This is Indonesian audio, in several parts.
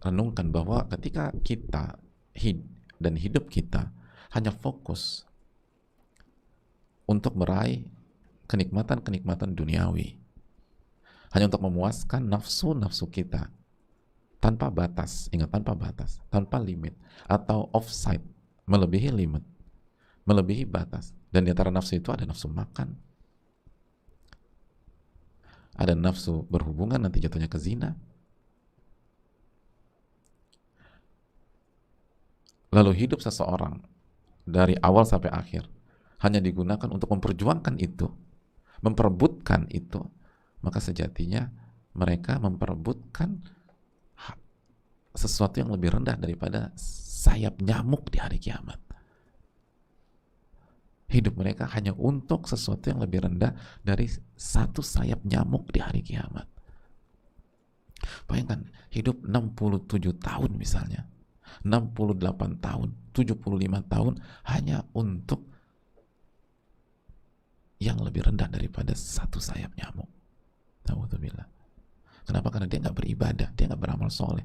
renungkan bahwa ketika kita dan hidup kita hanya fokus untuk meraih kenikmatan-kenikmatan duniawi, hanya untuk memuaskan nafsu-nafsu kita tanpa batas, ingat, tanpa batas, tanpa limit, atau offside, melebihi limit, melebihi batas. Dan di antara nafsu itu ada nafsu makan, ada nafsu berhubungan, nanti jatuhnya ke zina. Lalu hidup seseorang dari awal sampai akhir hanya digunakan untuk memperjuangkan itu, memperebutkan itu, maka sejatinya mereka memperebutkan sesuatu yang lebih rendah daripada sayap nyamuk di hari kiamat. Hidup mereka hanya untuk sesuatu yang lebih rendah dari satu sayap nyamuk di hari kiamat. Bayangkan, hidup 67 tahun misalnya, 68 tahun, 75 tahun hanya untuk yang lebih rendah daripada satu sayap nyamuk. Na'udzubillah. Kenapa? Karena dia nggak beribadah, dia nggak beramal soleh.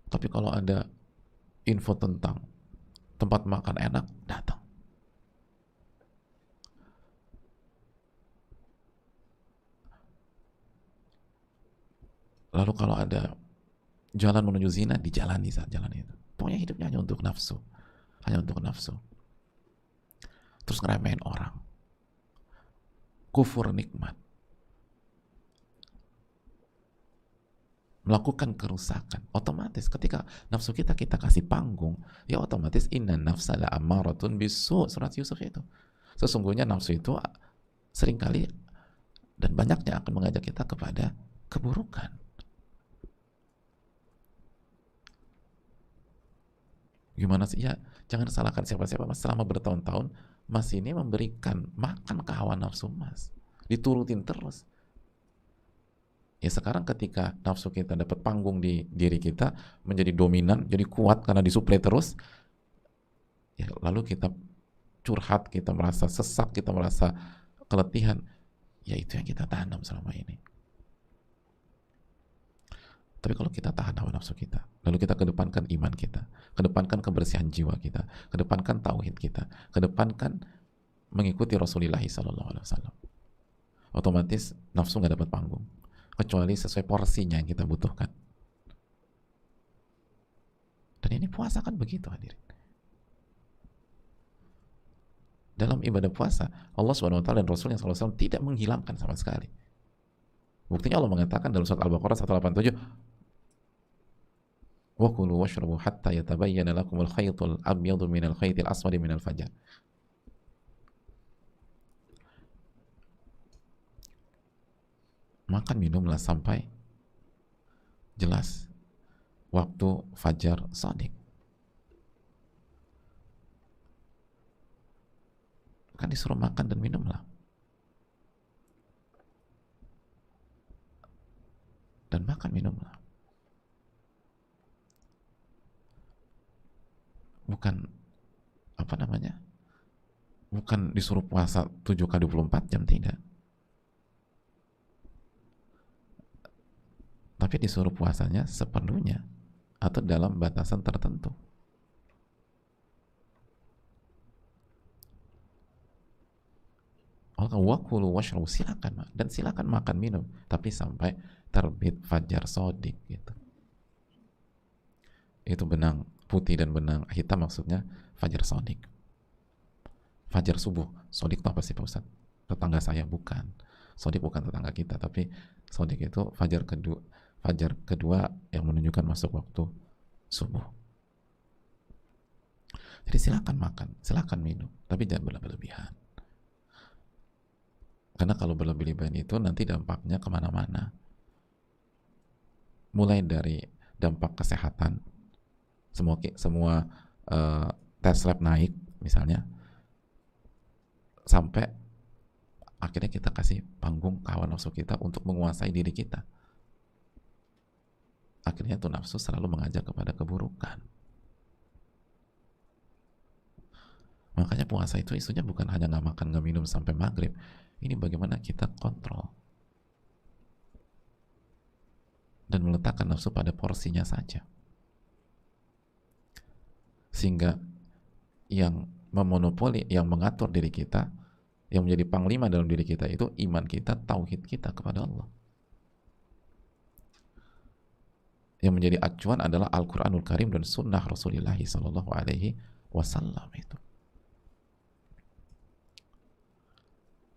Tapi kalau ada info tentang tempat makan enak, datang. Lalu kalau ada jalan menuju zina, dijalani saat jalan itu. Pokoknya hidupnya hanya untuk nafsu. Hanya untuk nafsu. Terus ngeremehin orang. Kufur nikmat. Melakukan kerusakan. Otomatis ketika nafsu kita kasih panggung, ya otomatis inna nafsa la ammaratun bisu, surat Yusuf itu. Sesungguhnya nafsu itu seringkali dan banyaknya akan mengajak kita kepada keburukan. Gimana sih? Ya, jangan salahkan siapa-siapa, mas. Selama bertahun-tahun mas ini memberikan makan ke hawa nafsu mas, diturutin terus. Ya sekarang ketika nafsu kita dapat panggung di diri kita, menjadi dominan, jadi kuat karena disuplai terus, ya lalu kita curhat, kita merasa sesak, kita merasa keletihan, ya itu yang kita tanam selama ini. Tapi kalau kita tahan hawa nafsu kita, lalu kita kedepankan iman kita, kedepankan kebersihan jiwa kita, kedepankan tauhid kita, kedepankan mengikuti Rasulullah SAW, otomatis nafsu nggak dapat panggung, kecuali sesuai porsinya yang kita butuhkan. Dan ini puasa kan begitu, hadirin. Dalam ibadah puasa, Allah SWT dan Rasulnya SAW tidak menghilangkan sama sekali. Buktinya Allah mengatakan dalam surat Al-Baqarah 187, wa kulu washrabu hatta yatabayyana lakumul khaytul abyadu minal khaytil aswadi minal fajar. Makan minumlah sampai jelas waktu fajar shadiq. Kan disuruh makan dan minumlah. Dan makan minumlah. Bukan apa namanya? Bukan disuruh puasa 7x24 jam, tidak. Tapi disuruh puasanya sepenuhnya atau dalam batasan tertentu. Wakulu washrabu, silakan dan silakan makan minum, tapi sampai terbit fajar shadiq gitu. Itu benang putih dan benang hitam, maksudnya fajar shadiq. Fajar subuh, shadiq itu apa sih Pak Ustaz? Tetangga saya, bukan. Shadiq bukan tetangga kita, tapi shadiq itu fajar kedua yang menunjukkan masuk waktu subuh. Jadi silakan makan, silakan minum, tapi jangan berlebihan. Karena kalau berlebihan itu nanti dampaknya kemana-mana. Mulai dari dampak kesehatan, semua tes lab naik misalnya, sampai akhirnya kita kasih panggung ke hawa nafsu kita untuk menguasai diri kita. Akhirnya tuh nafsu selalu mengajak kepada keburukan. Makanya puasa itu isunya bukan hanya nggak makan nggak minum sampai maghrib. Ini bagaimana kita kontrol dan meletakkan nafsu pada porsinya saja, sehingga yang memonopoli, yang mengatur diri kita, yang menjadi panglima dalam diri kita itu iman kita, tauhid kita kepada Allah. Yang menjadi acuan adalah Al-Quranul Karim dan Sunnah Rasulullah Sallallahu Alaihi Wasallam itu.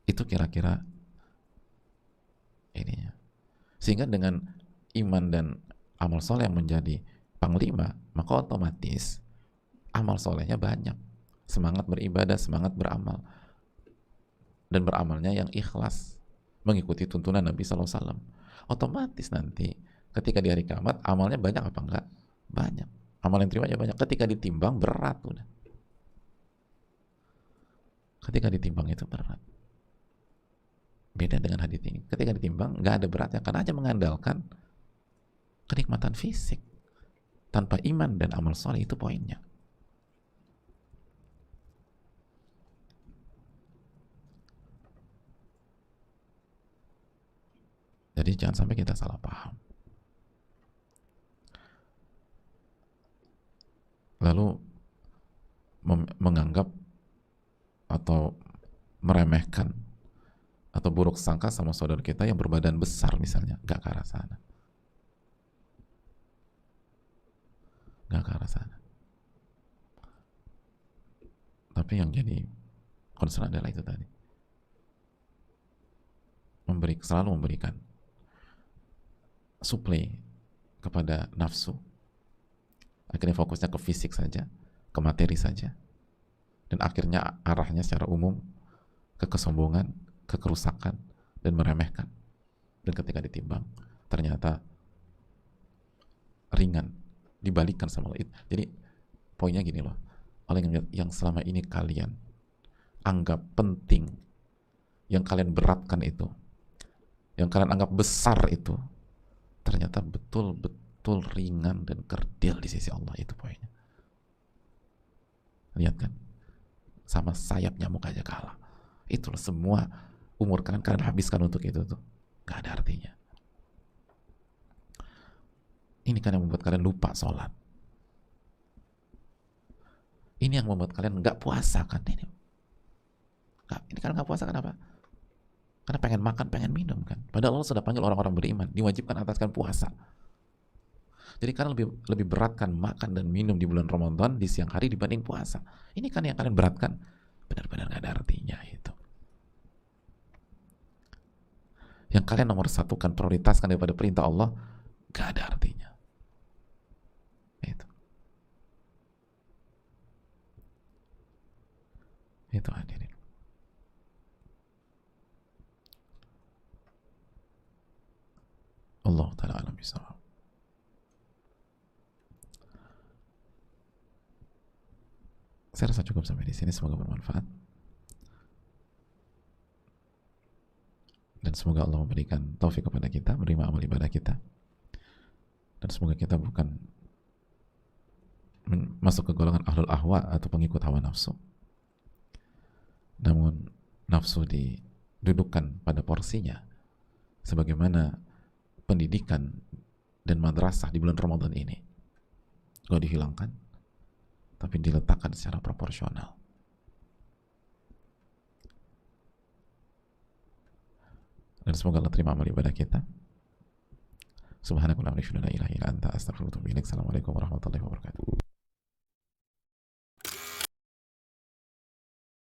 Itu kira-kira ininya. Sehingga dengan iman dan amal soleh yang menjadi panglima, maka otomatis amal solehnya banyak. Semangat beribadah, semangat beramal. Dan beramalnya yang ikhlas, mengikuti tuntunan Nabi SAW. Otomatis nanti ketika di hari kiamat amalnya banyak apa enggak? Banyak. Amal yang terimanya banyak. Ketika ditimbang berat udah. Ketika ditimbang itu berat. Beda dengan hadits ini. Ketika ditimbang nggak ada beratnya karena hanya mengandalkan kenikmatan fisik. Tanpa iman dan amal soleh, itu poinnya. Jadi jangan sampai kita salah paham. Lalu menganggap atau meremehkan atau buruk sangka sama saudara kita yang berbadan besar misalnya, gak ke arah sana. Gak ke arah sana. Tapi yang jadi concern adalah itu tadi. Selalu memberikan suplai kepada nafsu. Akhirnya fokusnya ke fisik saja, ke materi saja. Dan akhirnya arahnya secara umum ke kesombongan, ke kerusakan, dan meremehkan. Dan ketika ditimbang, ternyata ringan, dibalikkan sama Allah. Jadi poinnya gini loh, oleh yang selama ini kalian anggap penting, yang kalian beratkan itu, yang kalian anggap besar itu, ternyata betul-betul ringan dan kerdil di sisi Allah. Itu poinnya. Lihat kan, sama sayap nyamuk aja kalah. Itulah semua umur kalian habiskan untuk itu tuh, gak ada artinya. Ini kan yang membuat kalian lupa sholat. Ini yang membuat kalian gak puasa kan. Ini kalian gak puasa kenapa? Karena pengen makan, pengen minum kan. Padahal Allah sudah panggil orang-orang beriman, diwajibkan ataskan puasa. Jadi kalian lebih beratkan makan dan minum di bulan Ramadan di siang hari dibanding puasa. Ini kan yang kalian beratkan, benar-benar gak ada artinya itu. Yang kalian nomor satukan, prioritaskan daripada perintah Allah, gak ada artinya. Itu hadirin. Allah Ta'ala alam bisawab. Saya rasa cukup sampai di sini. Semoga bermanfaat. Dan semoga Allah memberikan taufik kepada kita, menerima amal ibadah kita. Dan semoga kita bukan masuk ke golongan ahlul ahwa atau pengikut hawa nafsu. Namun nafsu didudukkan pada porsinya, sebagaimana pendidikan dan madrasah di bulan Ramadan ini gak dihilangkan, tapi diletakkan secara proporsional. Dan semoga Allah terima amal ibadah kita. Subhanakallahumma wa bihamdika, la ilaha illa anta, astaghfiruka wa atubu ilaik. Assalamualaikum warahmatullahi wabarakatuh.